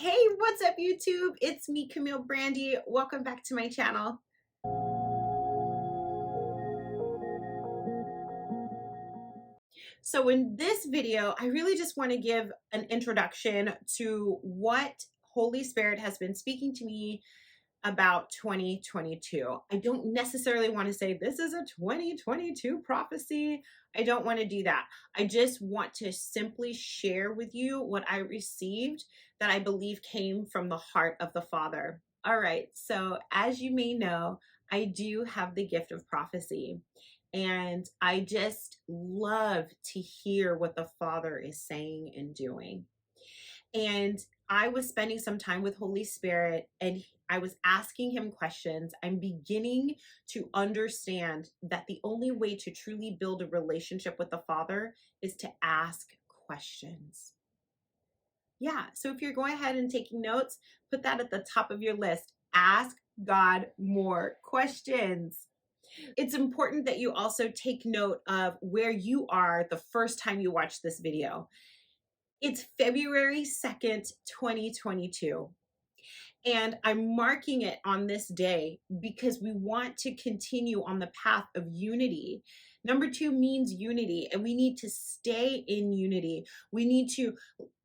Hey, what's up, YouTube? It's me, Camille Brandy. Welcome back to my channel. So in this video, I really just want to give an introduction to what Holy Spirit has been speaking to me about 2022. I don't necessarily want to say this is a 2022 prophecy. I don't want to do that. I just want to simply share with you what I received that I believe came from the heart of the Father. All right, so as you may know, I do have the gift of prophecy, and I just love to hear what the Father is saying and doing. And I was spending some time with Holy Spirit and I was asking him questions. I'm beginning to understand that the only way to truly build a relationship with the Father is to ask questions. Yeah, so if you're going ahead and taking notes, put that at the top of your list. Ask God more questions. It's important that you also take note of where you are the first time you watch this video. It's February 2nd, 2022. And I'm marking it on this day because we want to continue on the path of unity. Number 2 means unity, and we need to stay in unity. We need to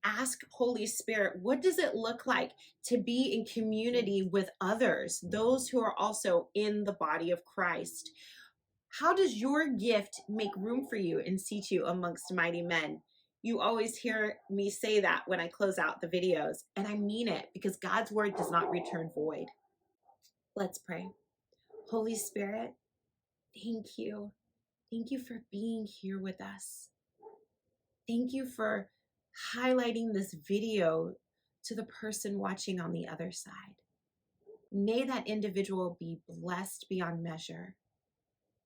ask Holy Spirit, what does it look like to be in community with others, those who are also in the body of Christ? How does your gift make room for you in situ amongst mighty men? You always hear me say that when I close out the videos, and I mean it because God's word does not return void. Let's pray. Holy Spirit, thank you. Thank you for being here with us. Thank you for highlighting this video to the person watching on the other side. May that individual be blessed beyond measure.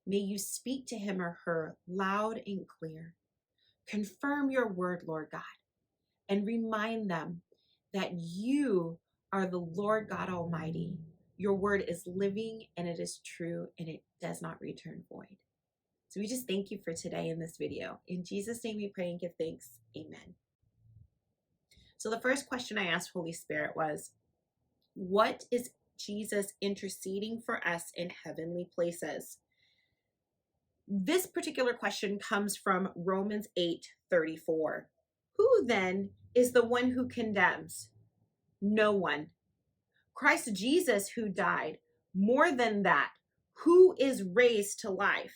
May you speak to him or her loud and clear. Confirm your word, Lord God, and remind them that you are the Lord God Almighty. Your word is living and it is true and it does not return void. So we just thank you for today in this video. In Jesus' name we pray and give thanks. Amen. So the first question I asked Holy Spirit was, what is Jesus interceding for us in heavenly places? This particular question comes from Romans 8:34. Who then is the one who condemns? No one. Christ Jesus, who died, more than that, who is raised to life,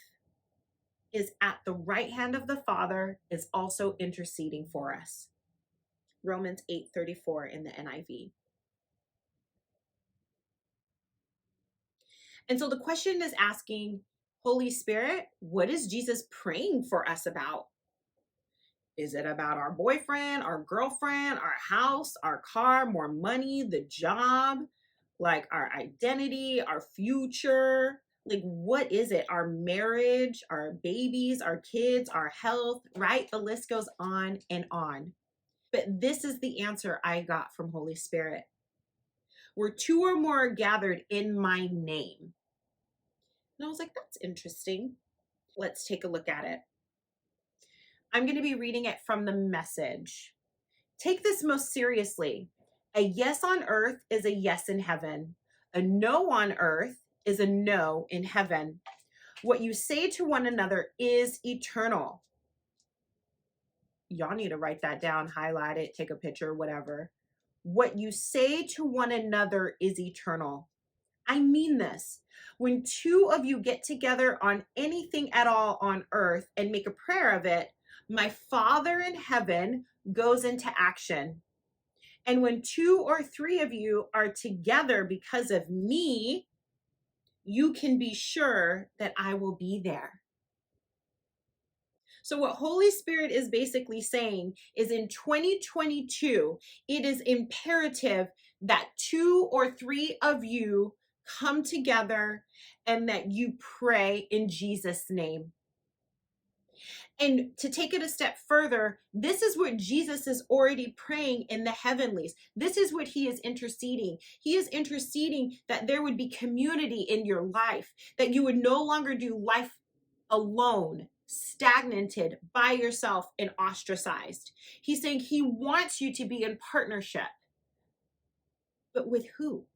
is at the right hand of the Father, is also interceding for us. Romans 8:34 in the NIV. And so the question is asking, Holy Spirit, what is Jesus praying for us about? Is it about our boyfriend, our girlfriend, our house, our car, more money, the job, like our identity, our future? Like, what is it? Our marriage, our babies, our kids, our health, right? The list goes on and on. But this is the answer I got from Holy Spirit. Where 2 or more are gathered in my name. And I was like, that's interesting. Let's take a look at it. I'm going to be reading it from the Message. Take this most seriously. A yes on earth is a yes in heaven. A no on earth is a no in heaven. What you say to one another is eternal. Y'all need to write that down, highlight it, take a picture, whatever. What you say to one another is eternal. I mean this. When 2 of you get together on anything at all on earth and make a prayer of it, my Father in heaven goes into action. And when 2 or 3 of you are together because of me, you can be sure that I will be there. So what Holy Spirit is basically saying is in 2022, it is imperative that 2 or 3 of you come together and that you pray in Jesus' name. And to take it a step further, this is what Jesus is already praying in the heavenlies. This is what he is interceding. He is interceding that there would be community in your life, that you would no longer do life alone, stagnated by yourself and ostracized. He's saying he wants you to be in partnership. But with who?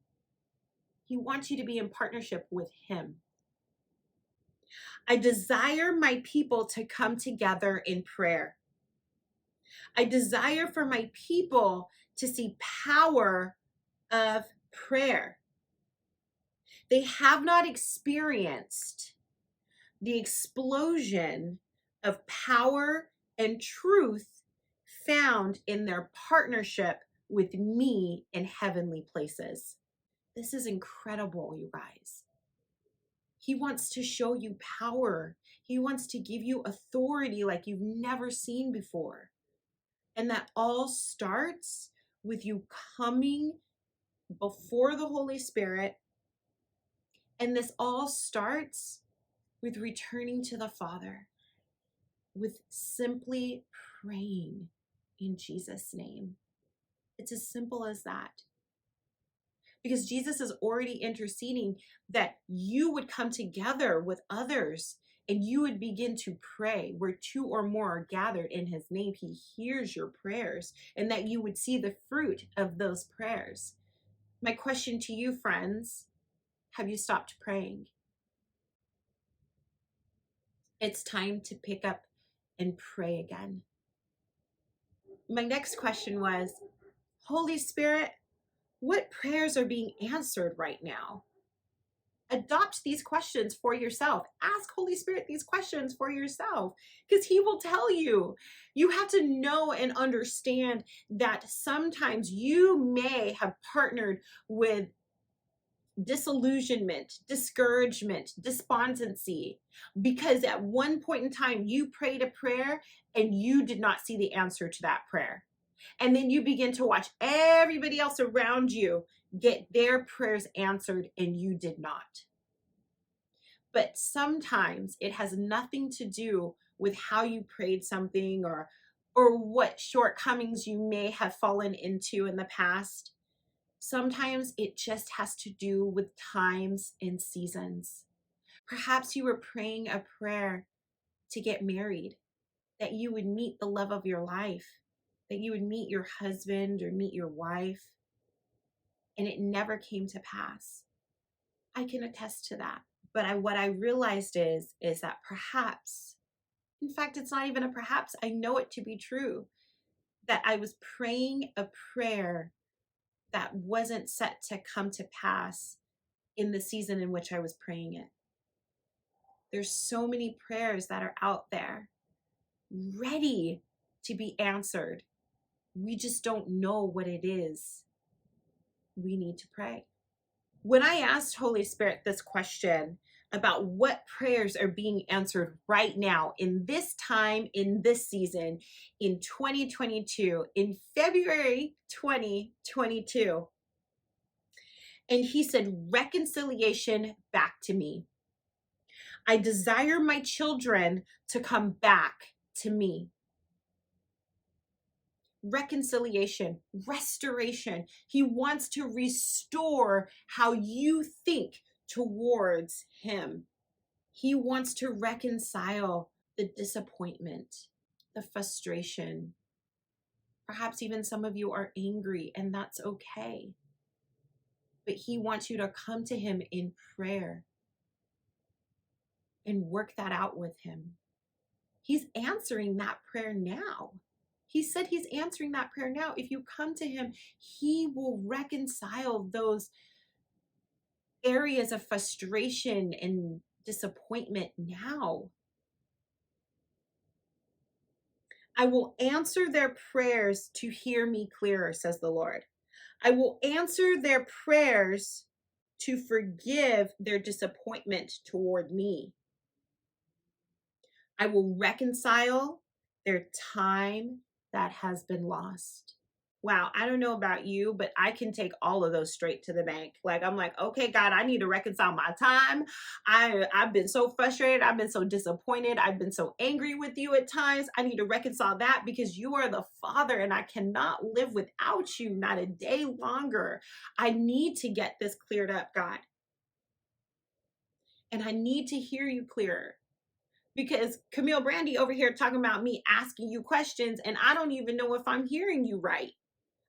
He wants you to be in partnership with him. I desire my people to come together in prayer. I desire for my people to see power of prayer. They have not experienced the explosion of power and truth found in their partnership with me in heavenly places. This is incredible, you guys. He wants to show you power. He wants to give you authority like you've never seen before. And that all starts with you coming before the Holy Spirit. And this all starts with returning to the Father, with simply praying in Jesus' name. It's as simple as that. Because Jesus is already interceding that you would come together with others and you would begin to pray where two or more are gathered in his name. He hears your prayers, and that you would see the fruit of those prayers. My question to you, friends, have you stopped praying? It's time to pick up and pray again. My next question was, Holy Spirit, what prayers are being answered right now? Adopt these questions for yourself. Ask Holy Spirit these questions for yourself, because he will tell you. You have to know and understand that sometimes you may have partnered with disillusionment, discouragement, despondency, because at one point in time you prayed a prayer and you did not see the answer to that prayer. And then you begin to watch everybody else around you get their prayers answered and you did not. But sometimes it has nothing to do with how you prayed something or what shortcomings you may have fallen into in the past. Sometimes it just has to do with times and seasons. Perhaps you were praying a prayer to get married, that you would meet the love of your life, that you would meet your husband or meet your wife, and it never came to pass. I can attest to that. But what I realized is that perhaps, in fact, it's not even a perhaps, I know it to be true, that I was praying a prayer that wasn't set to come to pass in the season in which I was praying it. There's so many prayers that are out there ready to be answered. We just don't know what it is we need to pray. When I asked Holy Spirit this question about what prayers are being answered right now, in this time, in this season, in 2022, in February 2022, and he said, reconciliation back to me. I desire my children to come back to me. Reconciliation, restoration. He wants to restore how you think towards him. He wants to reconcile the disappointment, the frustration. Perhaps even some of you are angry, and that's okay. But he wants you to come to him in prayer and work that out with him. He's answering that prayer now. He said he's answering that prayer now. If you come to him, he will reconcile those areas of frustration and disappointment now. I will answer their prayers to hear me clearer, says the Lord. I will answer their prayers to forgive their disappointment toward me. I will reconcile their time that has been lost. Wow, I don't know about you, but I can take all of those straight to the bank. Like, I'm like, okay, God, I need to reconcile my time. I've been so frustrated. I've been so disappointed. I've been so angry with you at times. I need to reconcile that because you are the Father and I cannot live without you, not a day longer. I need to get this cleared up, God. And I need to hear you clearer. Because Camille Brandy over here talking about me asking you questions and I don't even know if I'm hearing you right.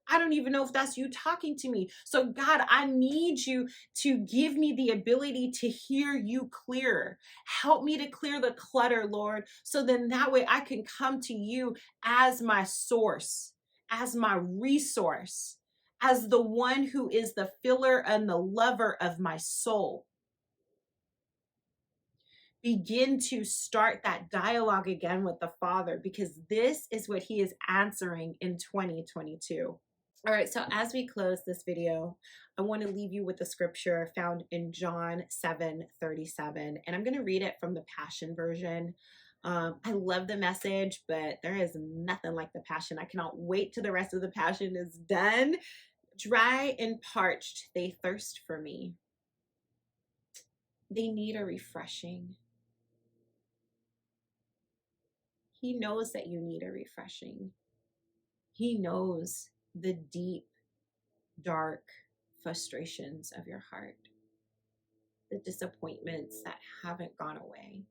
I don't even know if that's you talking to me. So, God, I need you to give me the ability to hear you clearer. Help me to clear the clutter, Lord, so then that way I can come to you as my source, as my resource, as the one who is the filler and the lover of my soul. Begin to start that dialogue again with the Father, because this is what he is answering in 2022. All right, so as we close this video, I want to leave you with the scripture found in John 7:37, and I'm going to read it from the Passion Version. I love the Message, but there is nothing like the Passion. I cannot wait till the rest of the Passion is done. Dry and parched, they thirst for me. They need a refreshing. He knows that you need a refreshing. He knows the deep, dark frustrations of your heart, the disappointments that haven't gone away.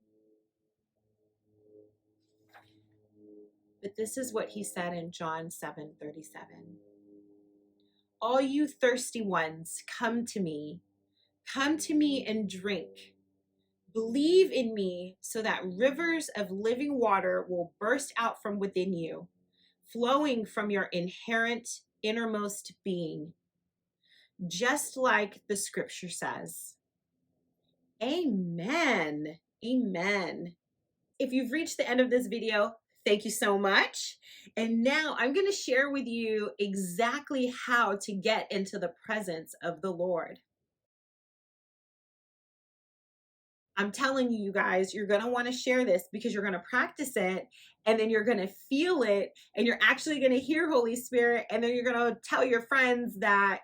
But this is what he said in John 7:37. All you thirsty ones, come to me and drink. Believe in me so that rivers of living water will burst out from within you, flowing from your inherent innermost being, just like the scripture says. Amen. Amen. If you've reached the end of this video, thank you so much. And now I'm going to share with you exactly how to get into the presence of the Lord. I'm telling you guys, you're going to want to share this because you're going to practice it, and then you're going to feel it, and you're actually going to hear Holy Spirit, and then you're going to tell your friends that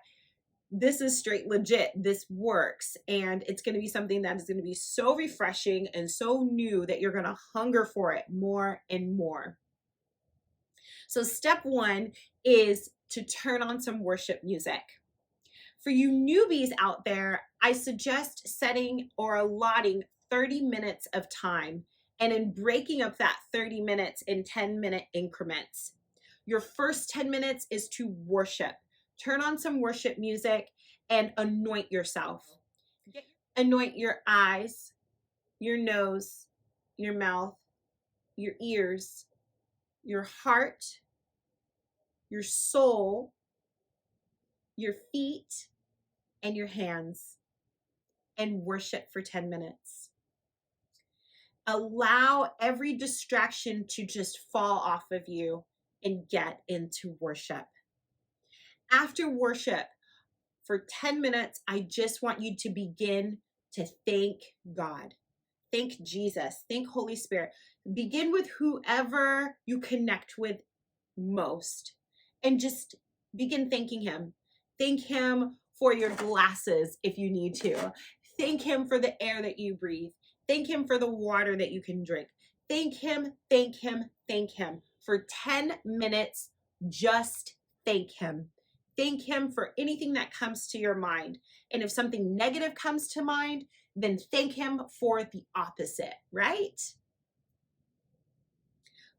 this is straight legit, this works, and it's going to be something that is going to be so refreshing and so new that you're going to hunger for it more and more. So step one is to turn on some worship music. For you newbies out there, I suggest setting or allotting 30 minutes of time and then breaking up that 30 minutes in 10-minute increments. Your first 10 minutes is to worship. Turn on some worship music and anoint yourself. Anoint your eyes, your nose, your mouth, your ears, your heart, your soul, your feet, and your hands, and worship for 10 minutes. Allow every distraction to just fall off of you and get into worship. After worship, for 10 minutes, I just want you to begin to thank God. Thank Jesus. Thank Holy Spirit. Begin with whoever you connect with most and just begin thanking him. Thank him for your glasses if you need to. Thank him for the air that you breathe. Thank him for the water that you can drink. Thank him, thank him, thank him. For 10 minutes, just thank him. Thank him for anything that comes to your mind. And if something negative comes to mind, then thank him for the opposite, right?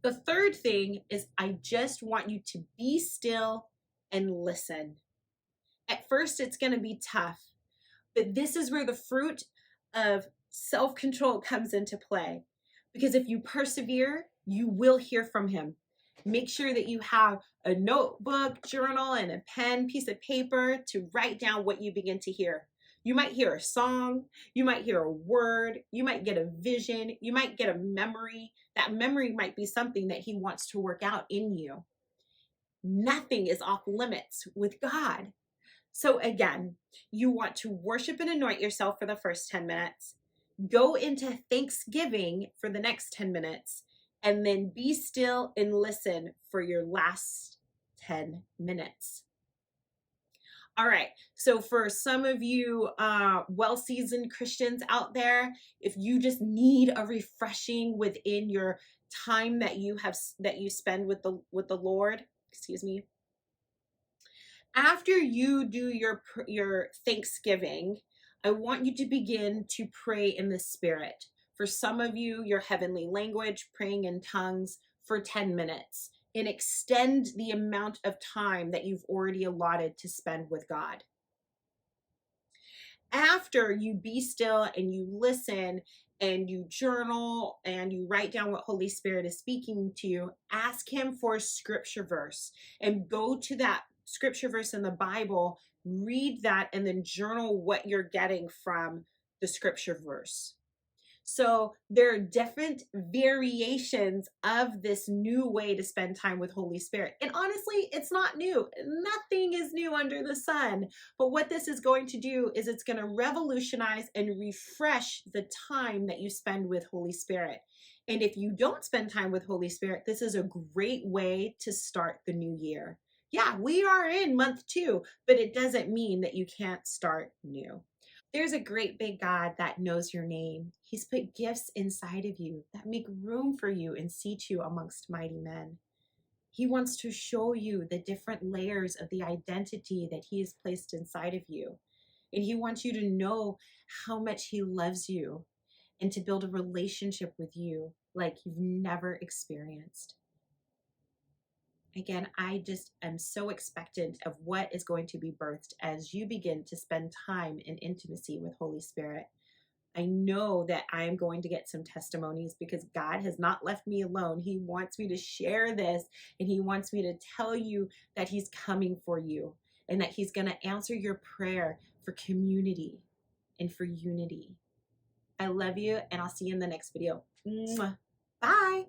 The third thing is I just want you to be still and listen. At first, it's going to be tough, but this is where the fruit of self-control comes into play. Because if you persevere, you will hear from him. Make sure that you have a notebook, journal, and a pen, piece of paper to write down what you begin to hear. You might hear a song, you might hear a word, you might get a vision, you might get a memory. That memory might be something that he wants to work out in you. Nothing is off limits with God. So again, you want to worship and anoint yourself for the first 10 minutes, go into Thanksgiving for the next 10 minutes, and then be still and listen for your last 10 minutes. All right, so for some of you well-seasoned Christians out there, if you just need a refreshing within your time that you spend with the Lord, excuse me, after you do your Thanksgiving, I want you to begin to pray in the Spirit. For some of you, your heavenly language, praying in tongues for 10 minutes. and extend the amount of time that you've already allotted to spend with God. After you be still and you listen and you journal and you write down what Holy Spirit is speaking to you, ask Him for a scripture verse and go to that scripture verse in the Bible, read that, and then journal what you're getting from the scripture verse. So there are different variations of this new way to spend time with Holy Spirit. And honestly, it's not new. Nothing is new under the sun. But what this is going to do is it's going to revolutionize and refresh the time that you spend with Holy Spirit. And if you don't spend time with Holy Spirit, this is a great way to start the new year. Yeah, we are in month 2, but it doesn't mean that you can't start new. There's a great big God that knows your name. He's put gifts inside of you that make room for you and seat you amongst mighty men. He wants to show you the different layers of the identity that He has placed inside of you. And He wants you to know how much He loves you and to build a relationship with you like you've never experienced. Again, I just am so expectant of what is going to be birthed as you begin to spend time in intimacy with Holy Spirit. I know that I'm going to get some testimonies because God has not left me alone. He wants me to share this, and He wants me to tell you that He's coming for you and that He's going to answer your prayer for community and for unity. I love you, and I'll see you in the next video. Mwah. Bye.